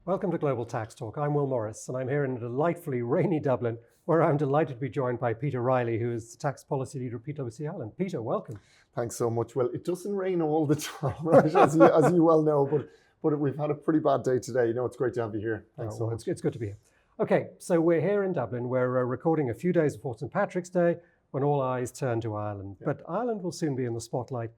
Welcome to Global Tax Talk. I'm Will Morris, and I'm here in delightfully rainy Dublin, where I'm delighted to be joined by Peter Reilly, who is the tax policy leader at PwC Ireland. Peter, welcome. Thanks so much. Well, it doesn't rain all the time, right? as you well know, but we've had a pretty bad day today. It's great to have you here. Thanks so much. It's good to be here. Okay, so we're here in Dublin. We're recording a few days before St. Patrick's Day, when all eyes turn to Ireland. Yeah. But Ireland will soon be in the spotlight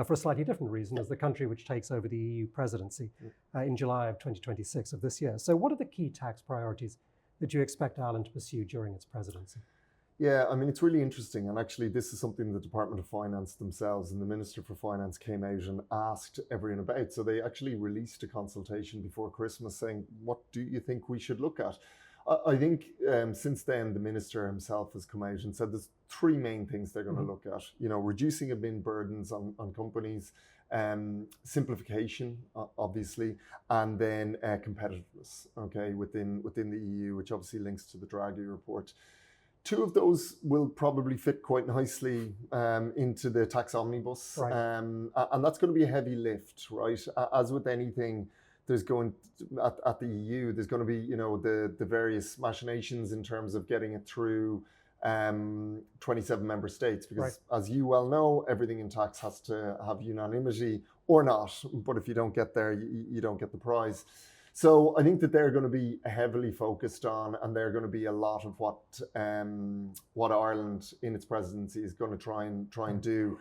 for a slightly different reason, as the country which takes over the EU presidency in July of 2026 of this year. So what are the key tax priorities that you expect Ireland to pursue during its presidency? Yeah, I mean, it's really interesting. And actually, this is something the Department of Finance themselves and the Minister for Finance came out and asked everyone about. So they actually released a consultation before Christmas saying, what do you think we should look at? I think since then, the minister himself has come out and said there's three main things they're going to look at. Reducing admin burdens on companies, simplification, obviously, and then competitiveness, okay, within the EU, which obviously links to the Draghi report. Two of those will probably fit quite nicely into the tax omnibus, right. And that's going to be a heavy lift, right? As with anything, there's going at the EU, there's going to be the various machinations in terms of getting it through 27 member states, because as you well know, everything in tax has to have unanimity or not. But if you don't get there, you don't get the prize. So I think that they're going to be heavily focused on, and they're going to be a lot of what Ireland in its presidency is going to try and do.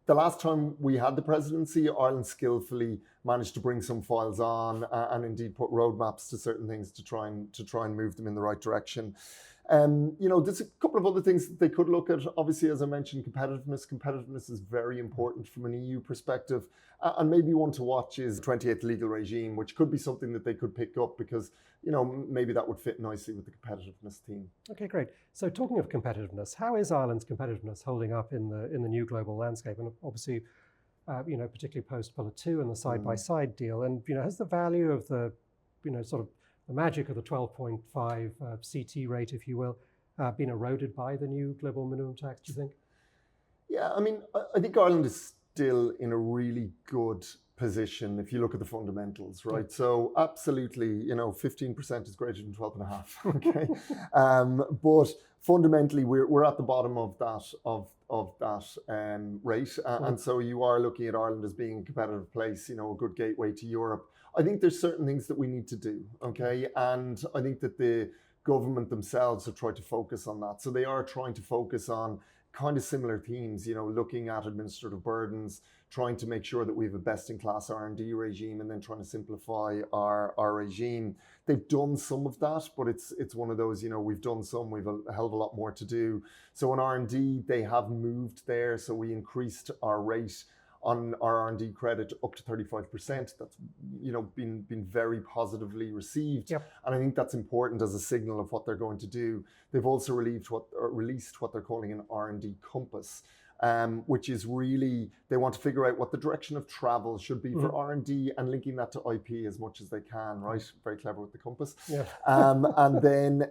The last time we had the presidency, Ireland skillfully managed to bring some files on and indeed put roadmaps to certain things to try and move them in the right direction. There's a couple of other things that they could look at. Obviously, as I mentioned, competitiveness. Competitiveness is very important from an EU perspective. And maybe one to watch is the 28th legal regime, which could be something that they could pick up because, maybe that would fit nicely with the competitiveness theme. Okay, great. So talking of competitiveness, how is Ireland's competitiveness holding up in the new global landscape? And obviously, particularly post Pillar 2 and the side-by-side deal. And, has the value of the, sort of the magic of the 12.5 CT rate, if you will, been eroded by the new global minimum tax, do you think? Yeah, I mean, I think Ireland is still in a really good position if you look at the fundamentals, right? So absolutely, 15% is greater than 12.5, okay? But fundamentally, we're at the bottom of that rate, and so you are looking at Ireland as being a competitive place, a good gateway to Europe. I think there's certain things that we need to do, okay? And I think that the government themselves have tried to focus on that. So they are trying to focus on kind of similar themes, looking at administrative burdens, trying to make sure that we have a best-in-class R&D regime, and then trying to simplify our regime. They've done some of that, but it's one of those, we've done some, we've a hell of a lot more to do. So in R&D, they have moved there. So we increased our rate on our R&D credit up to 35%. That's been very positively received. Yep. And I think that's important as a signal of what they're going to do. They've also released what they're calling an R&D compass, which is really, they want to figure out what the direction of travel should be for R&D and linking that to IP as much as they can, right? Very clever with the compass. Yeah. And then,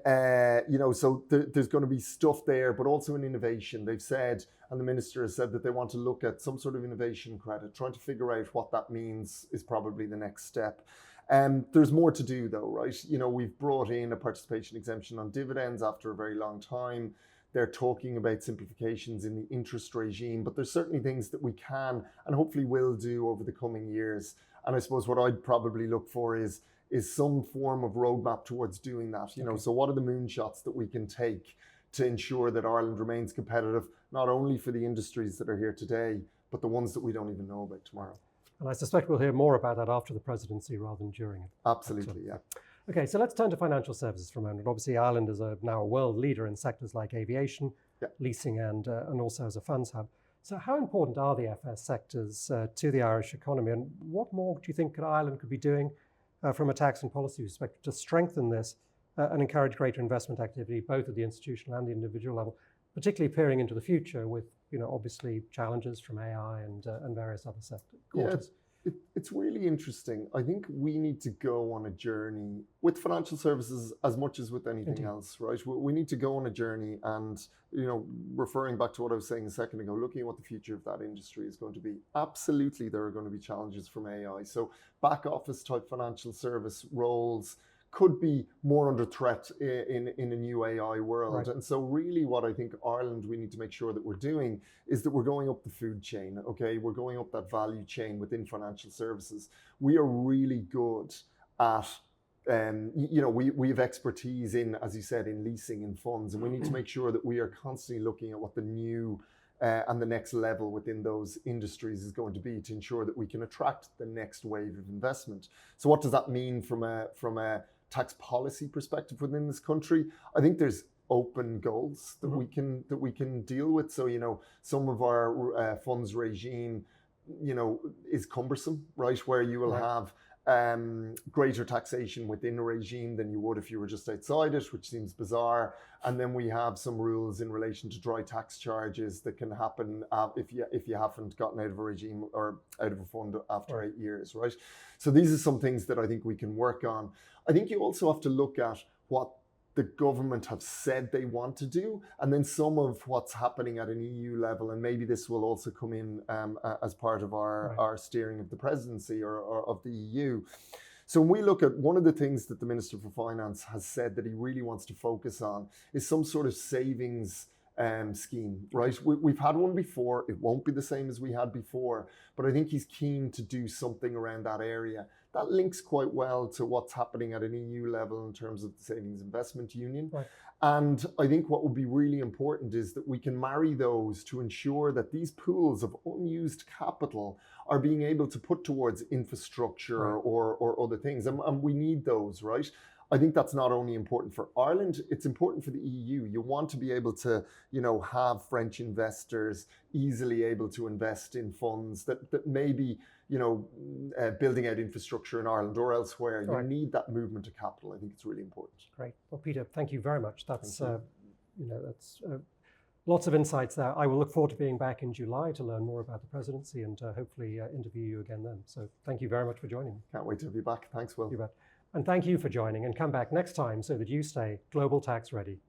so there's going to be stuff there, but also in innovation. They've said, and the minister has said that they want to look at some sort of innovation credit. Trying to figure out what that means is probably the next step. There's more to do though, right? We've brought in a participation exemption on dividends after a very long time. They're talking about simplifications in the interest regime, but there's certainly things that we can and hopefully will do over the coming years. And I suppose what I'd probably look for is some form of roadmap towards doing that. So what are the moonshots that we can take to ensure that Ireland remains competitive, not only for the industries that are here today, but the ones that we don't even know about tomorrow. And I suspect we'll hear more about that after the presidency rather than during it. Absolutely, yeah. Okay, so let's turn to financial services for a moment. Obviously, Ireland is now a world leader in sectors like aviation, leasing, and also as a funds hub. So how important are the FS sectors to the Irish economy? And what more do you think Ireland could be doing from a tax and policy perspective to strengthen this and encourage greater investment activity, both at the institutional and the individual level, particularly peering into the future with, obviously challenges from AI and various other sectors? It's really interesting. I think we need to go on a journey with financial services as much as with anything Indeed. else, right? We need to go on a journey and, referring back to what I was saying a second ago, looking at what the future of that industry is going to be. Absolutely, there are going to be challenges from AI. So back office type financial service roles could be more under threat in a new AI world. Right. And so really what I think Ireland, we need to make sure that we're doing is that we're going up the food chain, okay? We're going up that value chain within financial services. We are really good at, we have expertise in, as you said, in leasing and funds, and we need to make sure that we are constantly looking at what the new and the next level within those industries is going to be to ensure that we can attract the next wave of investment. So what does that mean from a tax policy perspective within this country? I think there's open goals that we can deal with. So some of our funds regime is cumbersome, right? Where you will have greater taxation within a regime than you would if you were just outside it, which seems bizarre. And then we have some rules in relation to dry tax charges that can happen if you haven't gotten out of a regime or out of a fund after 8 years, right? So these are some things that I think we can work on. I think you also have to look at what the government have said they want to do, and then some of what's happening at an EU level, and maybe this will also come in as part of our steering of the presidency or of the EU. So when we look at one of the things that the Minister for Finance has said that he really wants to focus on is some sort of savings scheme, right? We've had one before. It won't be the same as we had before, but I think he's keen to do something around that area. That links quite well to what's happening at an EU level in terms of the Savings Investment Union. Right. And I think what would be really important is that we can marry those to ensure that these pools of unused capital are being able to put towards infrastructure or other things. And we need those, right? I think that's not only important for Ireland, it's important for the EU. You want to be able to, have French investors easily able to invest in funds that maybe, building out infrastructure in Ireland or elsewhere. You need that movement of capital. I think it's really important. Great. Well, Peter, thank you very much. That's, that's lots of insights there. I will look forward to being back in July to learn more about the presidency and hopefully interview you again then. So thank you very much for joining me. Can't wait to be back. Thanks, Will. You bet. And thank you for joining, and come back next time so that you stay global tax ready.